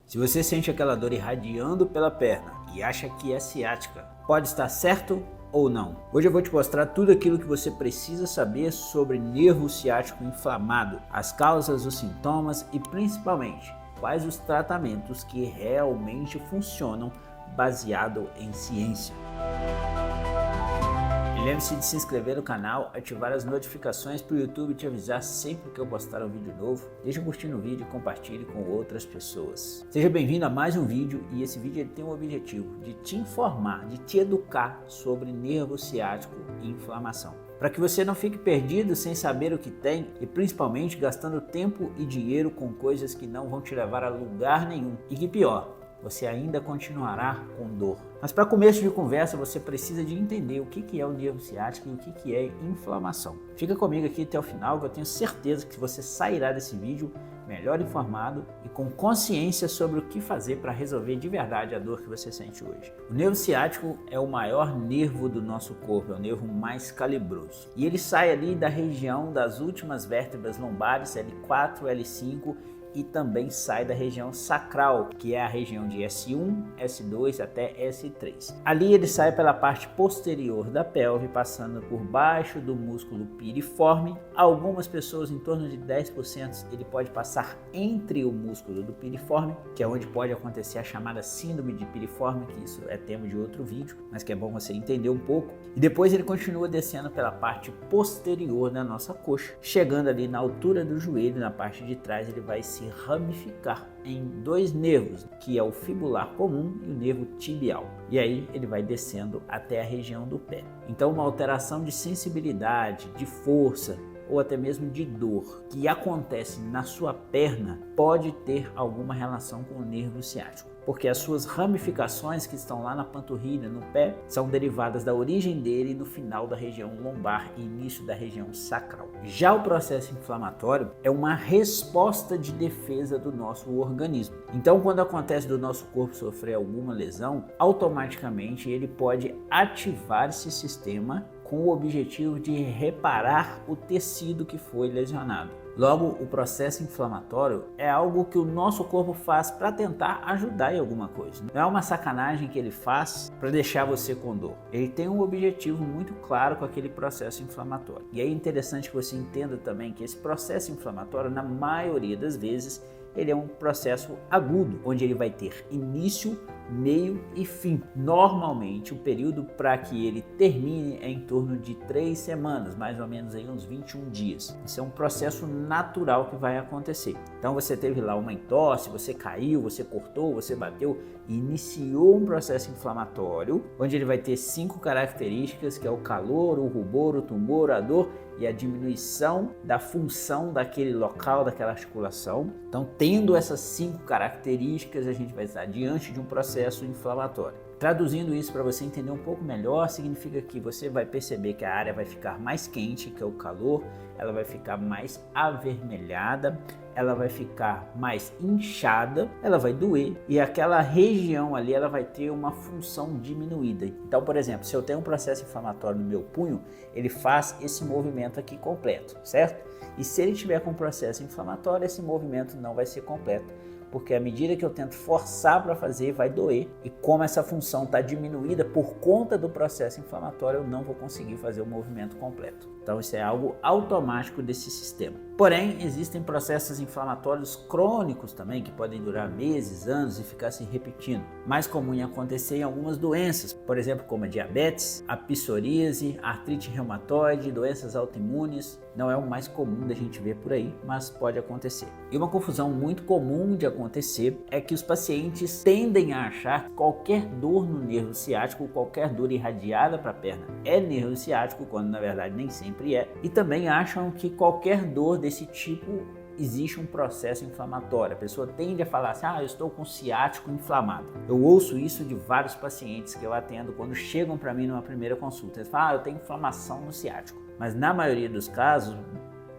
Se você sente aquela dor irradiando pela perna e acha que é ciática, pode estar certo ou não. Hoje eu vou te mostrar tudo aquilo que você precisa saber sobre nervo ciático inflamado, as causas, os sintomas e principalmente quais os tratamentos que realmente funcionam baseado em ciência. E lembre-se de se inscrever no canal, ativar as notificações para o YouTube te avisar sempre que eu postar um vídeo novo. Deixa curtindo o vídeo e compartilhe com outras pessoas. Seja bem-vindo a mais um vídeo e esse vídeo tem o objetivo de te informar, de te educar sobre nervo ciático e inflamação. Para que você não fique perdido sem saber o que tem e principalmente gastando tempo e dinheiro com coisas que não vão te levar a lugar nenhum. E que pior, você ainda continuará com dor. Mas para começo de conversa, você precisa de entender o que é o nervo ciático e o que é inflamação. Fica comigo aqui até o final que eu tenho certeza que você sairá desse vídeo melhor informado e com consciência sobre o que fazer para resolver de verdade a dor que você sente hoje. O nervo ciático é o maior nervo do nosso corpo, é o nervo mais calibroso. E ele sai ali da região das últimas vértebras lombares, L4, L5, e também sai da região sacral, que é a região de S1, S2 até S3. Ali ele sai pela parte posterior da pelve, passando por baixo do músculo piriforme. Algumas pessoas, em torno de 10%, ele pode passar entre o músculo do piriforme, que é onde pode acontecer a chamada síndrome de piriforme, que isso é tema de outro vídeo, mas que é bom você entender um pouco. E depois ele continua descendo pela parte posterior da nossa coxa, chegando ali na altura do joelho, na parte de trás ele vai se ramificar em dois nervos, que é o fibular comum e o nervo tibial. E aí ele vai descendo até a região do pé. Então uma alteração de sensibilidade, de força ou até mesmo de dor que acontece na sua perna pode ter alguma relação com o nervo ciático, porque as suas ramificações que estão lá na panturrilha, no pé, são derivadas da origem dele no final da região lombar e início da região sacral. Já o processo inflamatório é uma resposta de defesa do nosso organismo. Então, quando acontece do nosso corpo sofrer alguma lesão, automaticamente ele pode ativar esse sistema com o objetivo de reparar o tecido que foi lesionado. Logo, o processo inflamatório é algo que o nosso corpo faz para tentar ajudar em alguma coisa. Não é uma sacanagem que ele faz para deixar você com dor. Ele tem um objetivo muito claro com aquele processo inflamatório. E é interessante que você entenda também que esse processo inflamatório, na maioria das vezes, ele é um processo agudo, onde ele vai ter início, meio e fim. Normalmente, o período para que ele termine é em torno de 3 semanas, mais ou menos aí uns 21 dias. Isso é um processo natural que vai acontecer. Então você teve lá uma entorse, você caiu, você cortou, você bateu, iniciou um processo inflamatório, onde ele vai ter 5 características, que é o calor, o rubor, o tumor, a dor e a diminuição da função daquele local, daquela articulação. Então, tendo essas 5 características, a gente vai estar diante de um processo inflamatório. Traduzindo isso para você entender um pouco melhor, significa que você vai perceber que a área vai ficar mais quente, que é o calor, ela vai ficar mais avermelhada, ela vai ficar mais inchada, ela vai doer e aquela região ali ela vai ter uma função diminuída. Então, por exemplo, se eu tenho um processo inflamatório no meu punho, ele faz esse movimento aqui completo, certo? E se ele tiver com processo inflamatório, esse movimento não vai ser completo, porque à medida que eu tento forçar para fazer, vai doer. E como essa função está diminuída por conta do processo inflamatório, eu não vou conseguir fazer o movimento completo. Então isso é algo automático desse sistema. Porém, existem processos inflamatórios crônicos também, que podem durar meses, anos e ficar se repetindo. Mais comum em acontecer em algumas doenças, por exemplo, como a diabetes, a psoríase, a artrite reumatoide, doenças autoimunes. Não é o mais comum da gente ver por aí, mas pode acontecer. E uma confusão muito comum de acontecer é que os pacientes tendem a achar que qualquer dor no nervo ciático, qualquer dor irradiada para a perna é nervo ciático, quando na verdade nem sempre é. E também acham que qualquer dor desse tipo existe um processo inflamatório. A pessoa tende a falar assim, eu estou com ciático inflamado. Eu ouço isso de vários pacientes que eu atendo quando chegam para mim numa primeira consulta. Eles falam, eu tenho inflamação no ciático. Mas na maioria dos casos,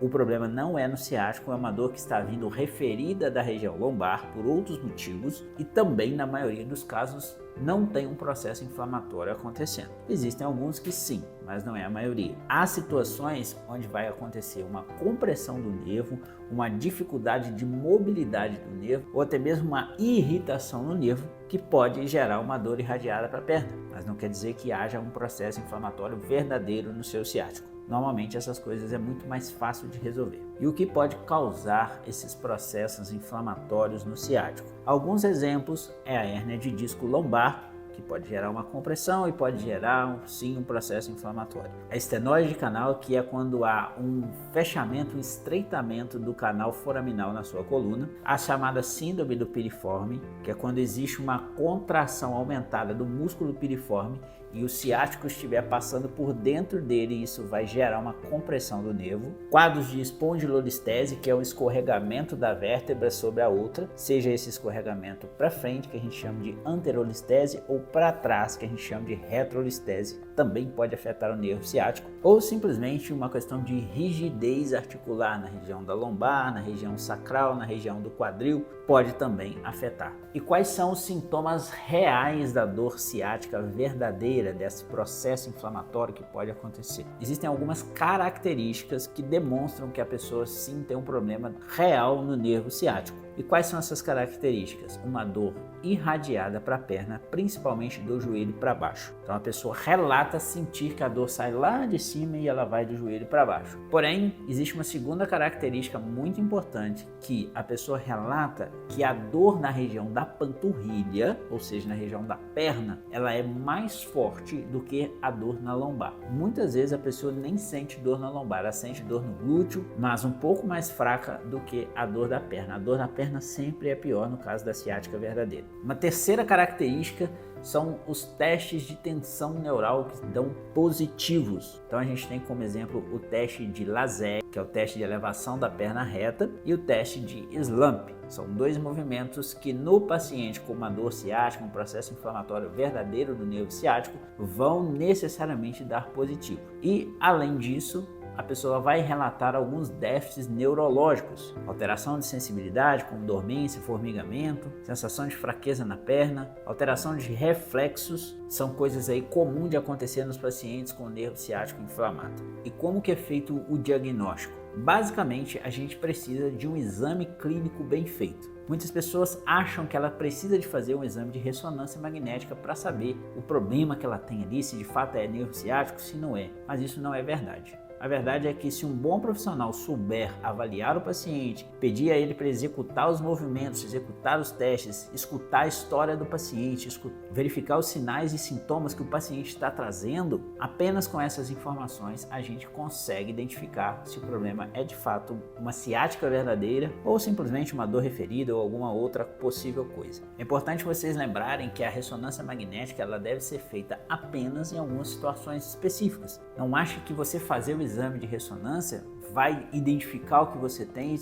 o problema não é no ciático, é uma dor que está vindo referida da região lombar por outros motivos e também, na maioria dos casos, não tem um processo inflamatório acontecendo. Existem alguns que sim, mas não é a maioria. Há situações onde vai acontecer uma compressão do nervo, uma dificuldade de mobilidade do nervo ou até mesmo uma irritação no nervo que pode gerar uma dor irradiada para a perna, mas não quer dizer que haja um processo inflamatório verdadeiro no seu ciático. Normalmente essas coisas é muito mais fácil de resolver. E o que pode causar esses processos inflamatórios no ciático? Alguns exemplos é a hérnia de disco lombar, que pode gerar uma compressão e pode gerar sim um processo inflamatório. A estenose de canal, que é quando há um fechamento, um estreitamento do canal foraminal na sua coluna. A chamada síndrome do piriforme, que é quando existe uma contração aumentada do músculo piriforme e o ciático estiver passando por dentro dele, e isso vai gerar uma compressão do nervo. Quadros de espondilolistese, que é um escorregamento da vértebra sobre a outra, seja esse escorregamento para frente, que a gente chama de anterolistese, ou para trás, que a gente chama de retrolistese, também pode afetar o nervo ciático, ou simplesmente uma questão de rigidez articular na região da lombar, na região sacral, na região do quadril, pode também afetar. E quais são os sintomas reais da dor ciática verdadeira, desse processo inflamatório que pode acontecer? Existem algumas características que demonstram que a pessoa sim tem um problema real no nervo ciático. E quais são essas características? Uma dor irradiada para a perna, principalmente do joelho para baixo. Então a pessoa relata sentir que a dor sai lá de cima e ela vai do joelho para baixo. Porém, existe uma segunda característica muito importante, que a pessoa relata que a dor na região da panturrilha, ou seja, na região da perna, ela é mais forte do que a dor na lombar. Muitas vezes a pessoa nem sente dor na lombar, ela sente dor no glúteo, mas um pouco mais fraca do que a dor da perna. A dor na perna sempre é pior no caso da ciática verdadeira. Uma terceira característica são os testes de tensão neural que dão positivos. Então a gente tem como exemplo o teste de Laser, que é o teste de elevação da perna reta, e o teste de Slump. São dois movimentos que no paciente com uma dor ciática, um processo inflamatório verdadeiro do nervo ciático, vão necessariamente dar positivo. E além disso, a pessoa vai relatar alguns déficits neurológicos, alteração de sensibilidade como dormência, formigamento, sensação de fraqueza na perna, alteração de reflexos, são coisas aí comuns de acontecer nos pacientes com o nervo ciático inflamado. E como que é feito o diagnóstico? Basicamente, a gente precisa de um exame clínico bem feito. Muitas pessoas acham que ela precisa de fazer um exame de ressonância magnética para saber o problema que ela tem ali, se de fato é nervo ciático, se não é, mas isso não é verdade. A verdade é que se um bom profissional souber avaliar o paciente, pedir a ele para executar os movimentos, executar os testes, escutar a história do paciente, verificar os sinais e sintomas que o paciente está trazendo, apenas com essas informações a gente consegue identificar se o problema é de fato uma ciática verdadeira ou simplesmente uma dor referida ou alguma outra possível coisa. É importante vocês lembrarem que a ressonância magnética ela deve ser feita apenas em algumas situações específicas. Não ache que você fazer o exame de ressonância vai identificar o que você tem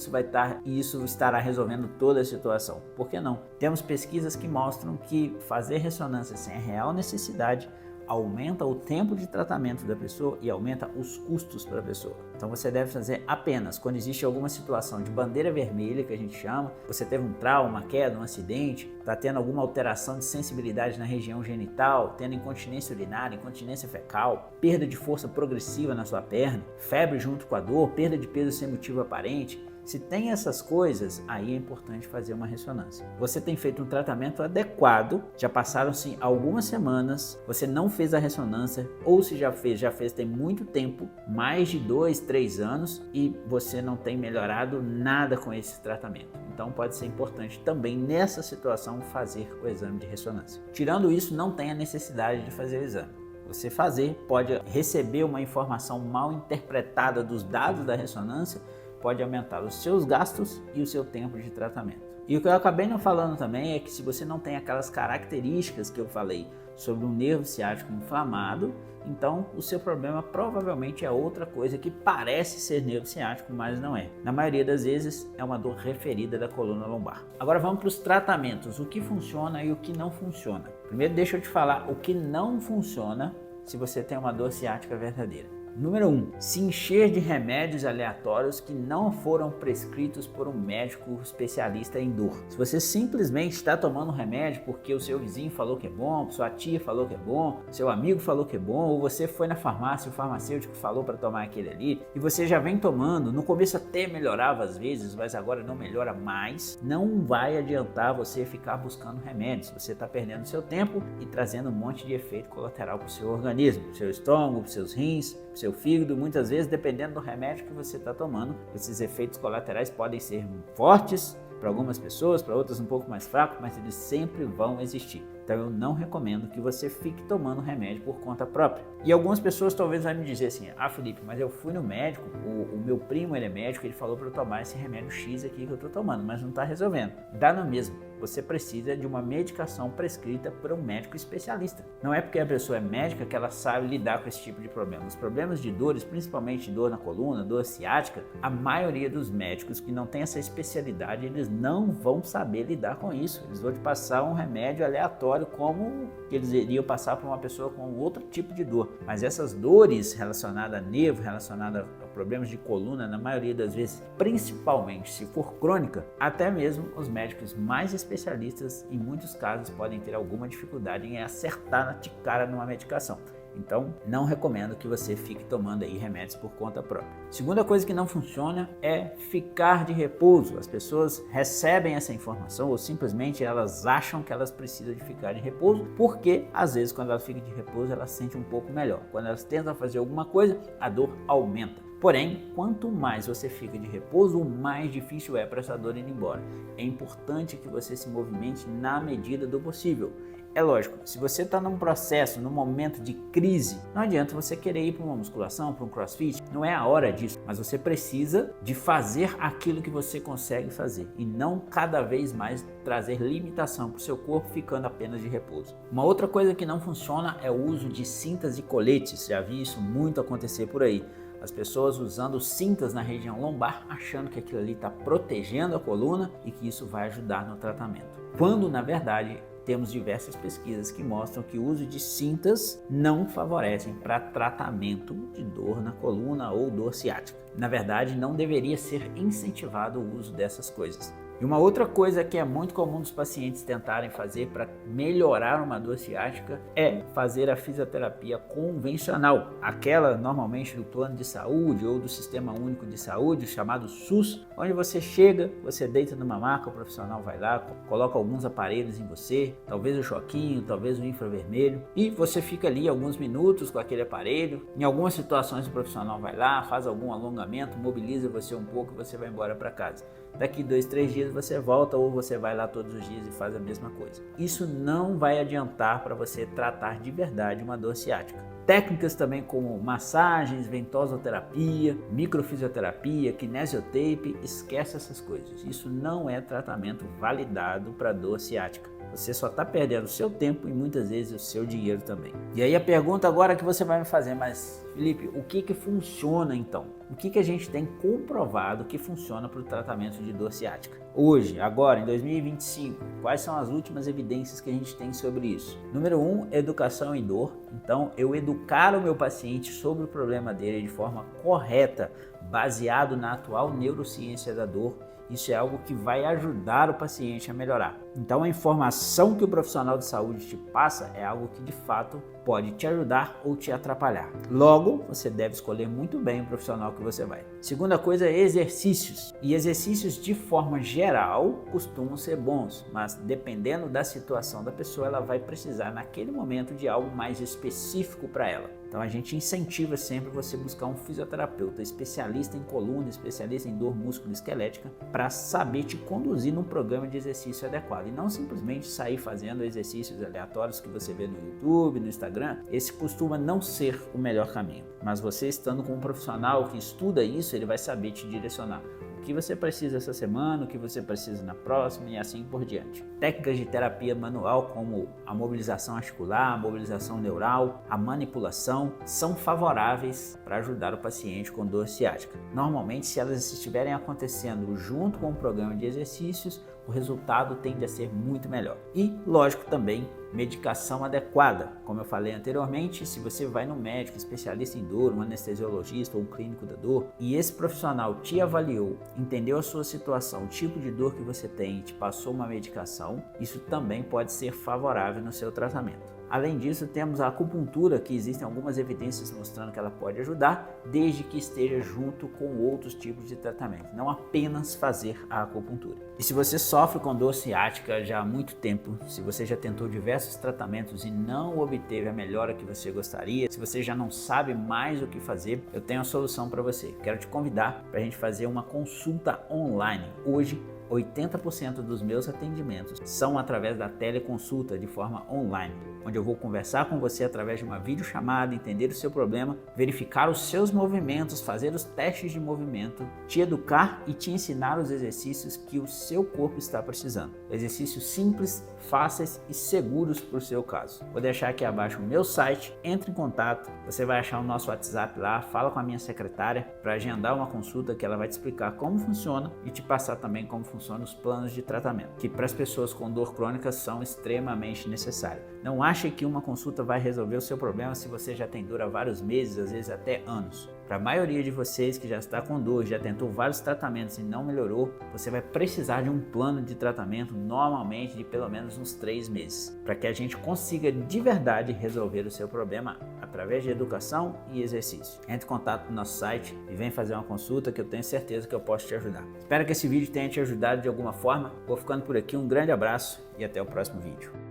e isso estará resolvendo toda a situação. Por que não? Temos pesquisas que mostram que fazer ressonância sem a real necessidade aumenta o tempo de tratamento da pessoa e aumenta os custos para a pessoa. Então você deve fazer apenas quando existe alguma situação de bandeira vermelha, que a gente chama, você teve um trauma, uma queda, um acidente, está tendo alguma alteração de sensibilidade na região genital, tendo incontinência urinária, incontinência fecal, perda de força progressiva na sua perna, febre junto com a dor, perda de peso sem motivo aparente. Se tem essas coisas, aí é importante fazer uma ressonância. Você tem feito um tratamento adequado, já passaram-se algumas semanas, você não fez a ressonância, ou se já fez tem muito tempo, mais de 2, 3 anos, e você não tem melhorado nada com esse tratamento. Então pode ser importante também nessa situação fazer o exame de ressonância. Tirando isso, não tem a necessidade de fazer o exame. Você pode receber uma informação mal interpretada dos dados da ressonância, pode aumentar os seus gastos e o seu tempo de tratamento. E o que eu acabei não falando também é que se você não tem aquelas características que eu falei sobre um nervo ciático inflamado, então o seu problema provavelmente é outra coisa que parece ser nervo ciático, mas não é. Na maioria das vezes é uma dor referida da coluna lombar. Agora vamos para os tratamentos, o que funciona e o que não funciona. Primeiro deixa eu te falar o que não funciona se você tem uma dor ciática verdadeira. Número 1. Se encher de remédios aleatórios que não foram prescritos por um médico especialista em dor. Se você simplesmente está tomando um remédio porque o seu vizinho falou que é bom, sua tia falou que é bom, seu amigo falou que é bom, ou você foi na farmácia e o farmacêutico falou para tomar aquele ali, e você já vem tomando, no começo até melhorava às vezes, mas agora não melhora mais, não vai adiantar você ficar buscando remédios. Você está perdendo seu tempo e trazendo um monte de efeito colateral para o seu organismo, para o seu estômago, para os seus rins, para o seu fígado. Muitas vezes, dependendo do remédio que você está tomando, esses efeitos colaterais podem ser fortes para algumas pessoas, para outras um pouco mais fracos, mas eles sempre vão existir. Então eu não recomendo que você fique tomando remédio por conta própria. E algumas pessoas talvez vão me dizer assim: ah, Felipe, mas eu fui no médico, o meu primo ele é médico, ele falou para eu tomar esse remédio X aqui que eu estou tomando, mas não está resolvendo. Dá no mesmo. Você precisa de uma medicação prescrita por um médico especialista. Não é porque a pessoa é médica que ela sabe lidar com esse tipo de problema. Os problemas de dores, principalmente dor na coluna, dor ciática, a maioria dos médicos que não tem essa especialidade, eles não vão saber lidar com isso. Eles vão te passar um remédio aleatório como eles iriam passar para uma pessoa com outro tipo de dor. Mas essas dores relacionadas a nervo, relacionadas a problemas de coluna, na maioria das vezes, principalmente se for crônica, até mesmo os médicos mais especialistas, em muitos casos, podem ter alguma dificuldade em acertar de cara numa medicação. Então, não recomendo que você fique tomando aí remédios por conta própria. Segunda coisa que não funciona é ficar de repouso. As pessoas recebem essa informação ou simplesmente elas acham que elas precisam de ficar de repouso, porque às vezes quando elas ficam de repouso elas se sentem um pouco melhor. Quando elas tentam fazer alguma coisa, a dor aumenta. Porém, quanto mais você fica de repouso, mais difícil é para essa dor ir embora. É importante que você se movimente na medida do possível. É lógico, se você está num processo, num momento de crise, não adianta você querer ir para uma musculação, para um crossfit, não é a hora disso, mas você precisa de fazer aquilo que você consegue fazer e não cada vez mais trazer limitação para o seu corpo ficando apenas de repouso. Uma outra coisa que não funciona é o uso de cintas e coletes, já vi isso muito acontecer por aí. As pessoas usando cintas na região lombar, achando que aquilo ali está protegendo a coluna e que isso vai ajudar no tratamento. Quando, na verdade, temos diversas pesquisas que mostram que o uso de cintas não favorecem para tratamento de dor na coluna ou dor ciática. Na verdade, não deveria ser incentivado o uso dessas coisas. E uma outra coisa que é muito comum dos pacientes tentarem fazer para melhorar uma dor ciática é fazer a fisioterapia convencional, aquela normalmente do plano de saúde ou do Sistema Único de Saúde, chamado SUS, onde você chega, você deita numa maca, o profissional vai lá, coloca alguns aparelhos em você, talvez o choquinho, talvez o infravermelho, e você fica ali alguns minutos com aquele aparelho. Em algumas situações o profissional vai lá, faz algum alongamento, mobiliza você um pouco e você vai embora para casa. Daqui 2, 3 dias você volta ou você vai lá todos os dias e faz a mesma coisa. Isso não vai adiantar para você tratar de verdade uma dor ciática. Técnicas também como massagens, ventosoterapia, microfisioterapia, kinesiotape, esquece essas coisas. Isso não é tratamento validado para dor ciática. Você só está perdendo o seu tempo e muitas vezes o seu dinheiro também. E aí a pergunta agora que você vai me fazer, mas Felipe, o que funciona então? O que a gente tem comprovado que funciona para o tratamento de dor ciática? Hoje, agora, em 2025, quais são as últimas evidências que a gente tem sobre isso? Número 1, educação em dor. Então, eu educar o meu paciente sobre o problema dele de forma correta, baseado na atual neurociência da dor. Isso é algo que vai ajudar o paciente a melhorar. Então a informação que o profissional de saúde te passa é algo que de fato pode te ajudar ou te atrapalhar. Logo, você deve escolher muito bem o profissional que você vai. Segunda coisa é exercícios. E exercícios de forma geral costumam ser bons, mas dependendo da situação da pessoa, ela vai precisar naquele momento de algo mais específico para ela. Então a gente incentiva sempre você buscar um fisioterapeuta especialista em coluna, especialista em dor musculoesquelética, para saber te conduzir num programa de exercício adequado e não simplesmente sair fazendo exercícios aleatórios que você vê no YouTube, no Instagram. Esse costuma não ser o melhor caminho, mas você estando com um profissional que estuda isso, ele vai saber te direcionar. O que você precisa essa semana, o que você precisa na próxima e assim por diante. Técnicas de terapia manual como a mobilização articular, a mobilização neural, a manipulação são favoráveis para ajudar o paciente com dor ciática. Normalmente, se elas estiverem acontecendo junto com o programa de exercícios, o resultado tende a ser muito melhor. E, lógico, também medicação adequada. Como eu falei anteriormente, se você vai no médico especialista em dor, um anestesiologista ou um clínico da dor, e esse profissional te avaliou, entendeu a sua situação, o tipo de dor que você tem e te passou uma medicação, isso também pode ser favorável no seu tratamento. Além disso, temos a acupuntura, que existem algumas evidências mostrando que ela pode ajudar, desde que esteja junto com outros tipos de tratamento, não apenas fazer a acupuntura. E se você sofre com dor ciática já há muito tempo, se você já tentou diversos tratamentos e não obteve a melhora que você gostaria, se você já não sabe mais o que fazer, eu tenho a solução para você. Quero te convidar para a gente fazer uma consulta online. Hoje, 80% dos meus atendimentos são através da teleconsulta de forma online, onde eu vou conversar com você através de uma videochamada, entender o seu problema, verificar os seus movimentos, fazer os testes de movimento, te educar e te ensinar os exercícios que o seu corpo está precisando. Exercícios simples, fáceis e seguros para o seu caso. Vou deixar aqui abaixo o meu site, entre em contato, você vai achar o nosso WhatsApp lá, fala com a minha secretária para agendar uma consulta que ela vai te explicar como funciona e te passar também como funcionam os planos de tratamento, que para as pessoas com dor crônica são extremamente necessários. Não ache que uma consulta vai resolver o seu problema se você já tem dor há vários meses, às vezes até anos. Para a maioria de vocês que já está com dor, já tentou vários tratamentos e não melhorou, você vai precisar de um plano de tratamento normalmente de pelo menos uns 3 meses, para que a gente consiga de verdade resolver o seu problema através de educação e exercício. Entre em contato no nosso site e vem fazer uma consulta que eu tenho certeza que eu posso te ajudar. Espero que esse vídeo tenha te ajudado de alguma forma. Vou ficando por aqui, um grande abraço e até o próximo vídeo.